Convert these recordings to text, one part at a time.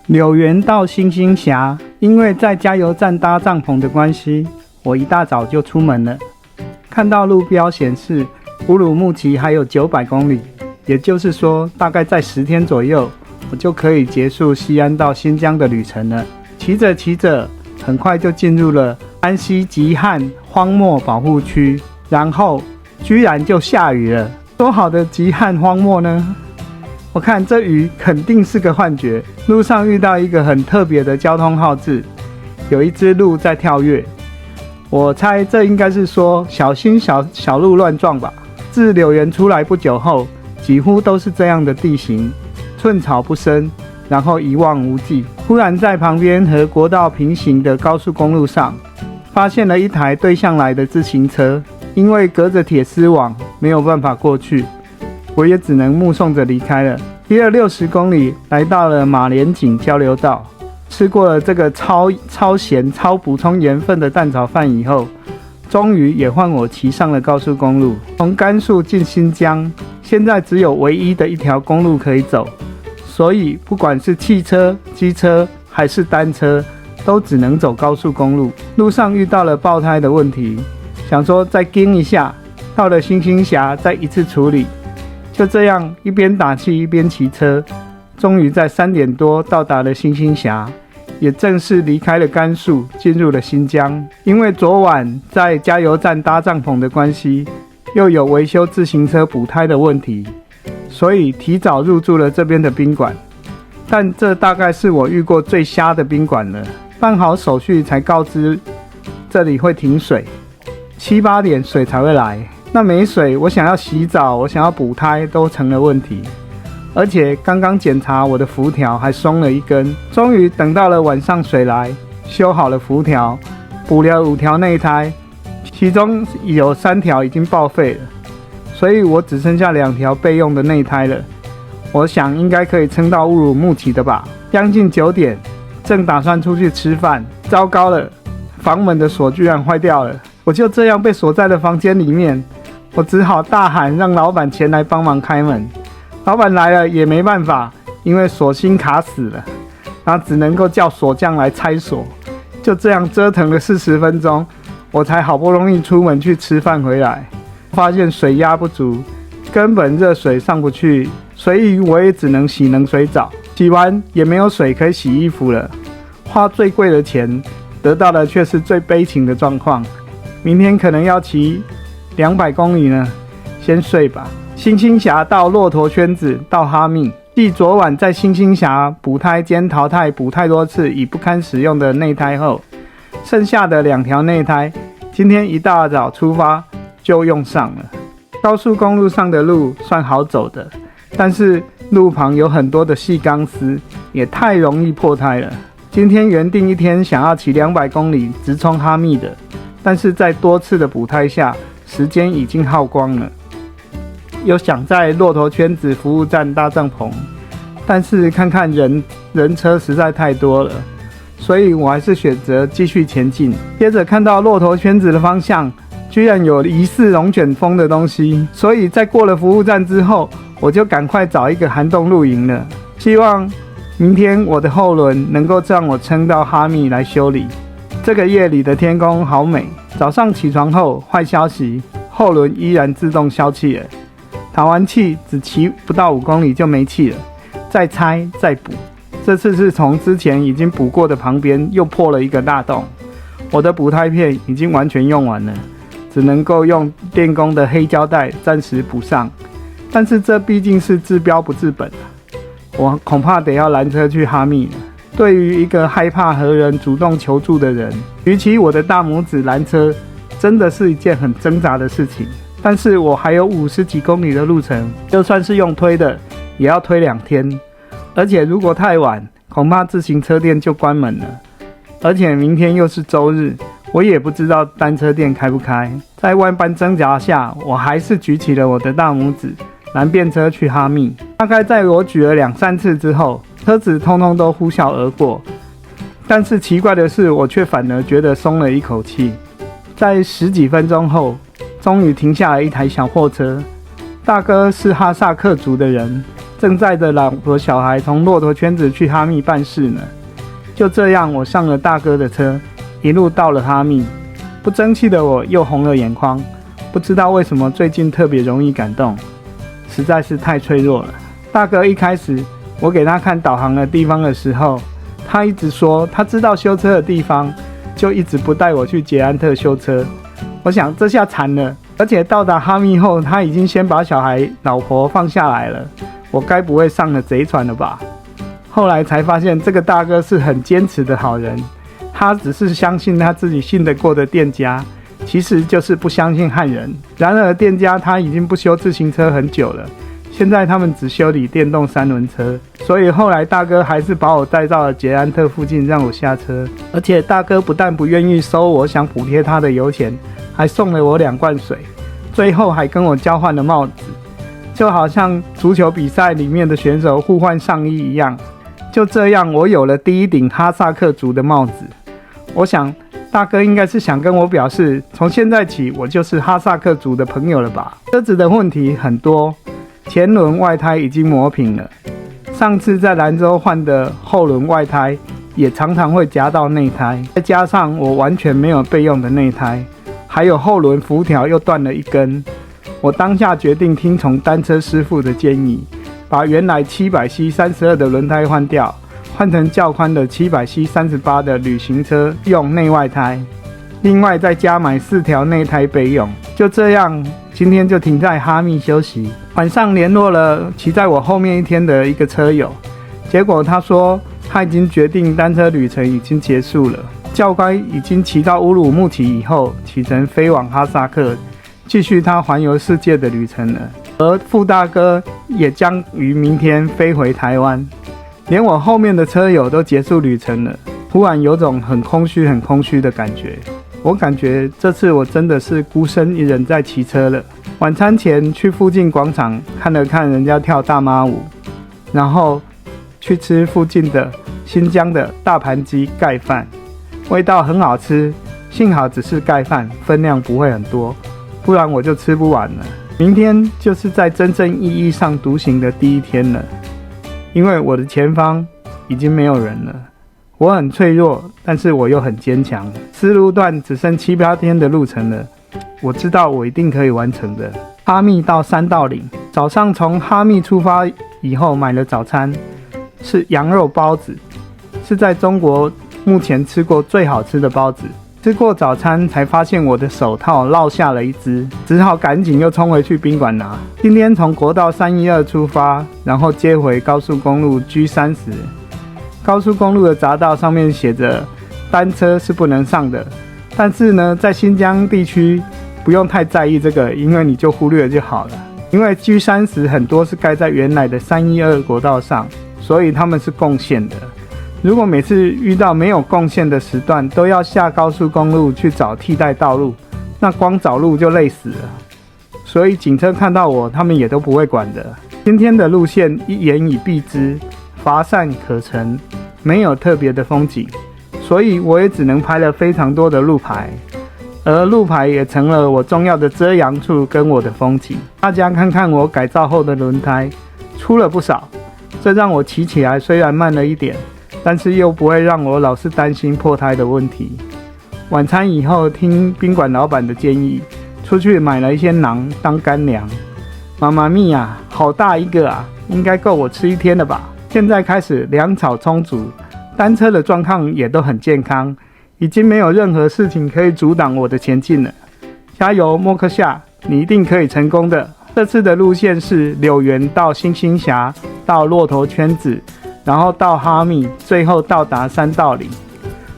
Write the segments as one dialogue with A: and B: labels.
A: 柳园到星星峡，因为在加油站搭帐篷的关系，我一大早就出门了。看到路标显示乌鲁木齐还有900公里，也就是说大概在10天左右，我就可以结束西安到新疆的旅程了。骑着骑着，很快就进入了安溪极旱荒漠保护区，然后居然就下雨了。多好的极旱荒漠呢？我看这雨肯定是个幻觉。路上遇到一个很特别的交通号志，有一只鹿在跳跃。我猜这应该是说小心小鹿乱撞吧。自柳园出来不久后，几乎都是这样的地形，寸草不生，然后一望无际。忽然在旁边和国道平行的高速公路上，发现了一台对向来的自行车，因为隔着铁丝网没有办法过去，我也只能目送着离开了。骑了60公里，来到了马连井交流道，吃过了这个超咸、超补充盐分的蛋炒饭以后，终于也换我骑上了高速公路，从甘肃进新疆。现在只有唯一的一条公路可以走，所以不管是汽车、机车还是单车，都只能走高速公路。路上遇到了爆胎的问题，想说再盯一下，到了星星峡再一次处理。就这样一边打气一边骑车，终于在3点多到达了星星峡，也正式离开了甘肃，进入了新疆。因为昨晚在加油站搭帐篷的关系，又有维修自行车补胎的问题，所以提早入住了这边的宾馆。但这大概是我遇过最瞎的宾馆了。办好手续才告知这里会停水，7、8点水才会来。那没水，我想要洗澡，我想要补胎都成了问题。而且刚刚检查我的辐条还松了一根，终于等到了晚上水来，修好了辐条，补了5条内胎，其中有3条已经报废了，所以我只剩下2条备用的内胎了。我想应该可以撑到乌鲁木齐的吧。将近9点，正打算出去吃饭，糟糕了，房门的锁居然坏掉了，我就这样被锁在了房间里面。我只好大喊让老板前来帮忙开门。老板来了也没办法，因为锁芯卡死了，然后只能够叫锁匠来拆锁。就这样折腾了40分钟，我才好不容易出门去吃饭回来，发现水压不足，根本热水上不去，所以我也只能洗冷水澡。洗完也没有水可以洗衣服了，花最贵的钱，得到的却是最悲情的状况。明天可能要骑200公里呢，先睡吧。星星峡到骆驼圈子到哈密，继昨晚在星星峡补胎兼淘汰补太多次已不堪使用的内胎后，剩下的2条内胎今天一大早出发就用上了。高速公路上的路算好走的，但是路旁有很多的细钢丝，也太容易破胎了。今天原定一天想要骑200公里直冲哈密的，但是在多次的补胎下，时间已经耗光了。有想在骆驼圈子服务站搭帐篷，但是看看人车实在太多了，所以我还是选择继续前进。接着看到骆驼圈子的方向居然有疑似龙卷风的东西，所以在过了服务站之后，我就赶快找一个涵洞露营了。希望明天我的后轮能够让我撑到哈密来修理。这个夜里的天空好美。早上起床后，坏消息，后轮依然自动消气了。淘完气只骑不到5公里就没气了，再拆再补。这次是从之前已经补过的旁边又破了一个大洞，我的补胎片已经完全用完了，只能够用电工的黑胶带暂时补上。但是这毕竟是治标不治本，我恐怕得要拦车去哈密了。对于一个害怕和人主动求助的人，举起我的大拇指拦车，真的是一件很挣扎的事情。但是我还有50几公里的路程，就算是用推的，也要推2天。而且如果太晚，恐怕自行车店就关门了。而且明天又是周日，我也不知道单车店开不开。在万般挣扎下，我还是举起了我的大拇指，拦便车去哈密。大概在我举了2、3次之后，车子通通都呼啸而过。但是奇怪的是，我却反而觉得松了一口气。在10几分钟后，终于停下了一台小货车，大哥是哈萨克族的人，正载着老婆小孩从骆驼圈子去哈密办事呢。就这样，我上了大哥的车，一路到了哈密。不争气的我又红了眼眶，不知道为什么最近特别容易感动，实在是太脆弱了。大哥一开始我给他看导航的地方的时候，他一直说他知道修车的地方，就一直不带我去捷安特修车。我想这下惨了，而且到达哈密后，他已经先把小孩老婆放下来了，我该不会上了贼船了吧？后来才发现这个大哥是很坚持的好人，他只是相信他自己信得过的店家，其实就是不相信汉人。然而店家他已经不修自行车很久了，现在他们只修理电动三轮车，所以后来大哥还是把我带到了捷安特附近让我下车。而且大哥不但不愿意收我想补贴他的油钱，还送了我2罐水，最后还跟我交换了帽子，就好像足球比赛里面的选手互换上衣一样。就这样，我有了第一顶哈萨克族的帽子。我想大哥应该是想跟我表示，从现在起我就是哈萨克族的朋友了吧。车子的问题很多，前轮外胎已经磨平了，上次在兰州换的后轮外胎也常常会夹到内胎，再加上我完全没有备用的内胎，还有后轮辐条又断了一根。我当下决定听从单车师傅的建议，把原来 700C32 的轮胎换掉，换成较宽的 700C38 的旅行车用内外胎，另外再加买4条内胎备用。就这样，今天就停在哈密休息。晚上联络了骑在我后面一天的一个车友，结果他说他已经决定单车旅程已经结束了，教官已经骑到乌鲁木齐以后启程飞往哈萨克，继续他环游世界的旅程了。而傅大哥也将于明天飞回台湾，连我后面的车友都结束旅程了。突然有种很空虚的感觉，我感觉这次我真的是孤身一人在骑车了。晚餐前去附近广场看了看人家跳大妈舞，然后去吃附近的新疆的大盘鸡盖饭，味道很好吃，幸好只是盖饭，分量不会很多，不然我就吃不完了。明天就是在真正意义上独行的第一天了，因为我的前方已经没有人了。我很脆弱，但是我又很坚强。丝路段只剩7、8天的路程了，我知道我一定可以完成的。哈密到三道岭，早上从哈密出发以后买了早餐，是羊肉包子，是在中国目前吃过最好吃的包子。吃过早餐才发现我的手套落下了一只，只好赶紧又冲回去宾馆拿。今天从国道312出发，然后接回高速公路 G30。高速公路的匝道上面写着单车是不能上的，但是呢，在新疆地区不用太在意这个，因为你就忽略就好了。因为 G30 很多是盖在原来的312国道上，所以他们是共线的。如果每次遇到没有共线的时段都要下高速公路去找替代道路，那光找路就累死了。所以警车看到我，他们也都不会管的。今天的路线一言以蔽之，乏善可陈，没有特别的风景，所以我也只能拍了非常多的路牌，而路牌也成了我重要的遮阳处跟我的风景。大家看看我改造后的轮胎，出了不少，这让我骑起来虽然慢了一点，但是又不会让我老是担心破胎的问题。晚餐以后听宾馆老板的建议，出去买了一些馕当干粮。妈妈咪呀，好大一个啊，应该够我吃1天了吧。现在开始粮草充足，单车的状况也都很健康，已经没有任何事情可以阻挡我的前进了。加油，莫克夏，你一定可以成功的。这次的路线是柳园到星星峡，到骆驼圈子，然后到哈密，最后到达三道岭。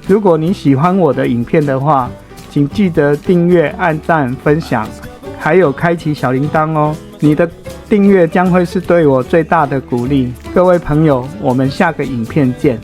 A: 如果你喜欢我的影片的话，请记得订阅、按赞、分享，还有开启小铃铛哦。你的订阅将会是对我最大的鼓励。各位朋友，我们下个影片见。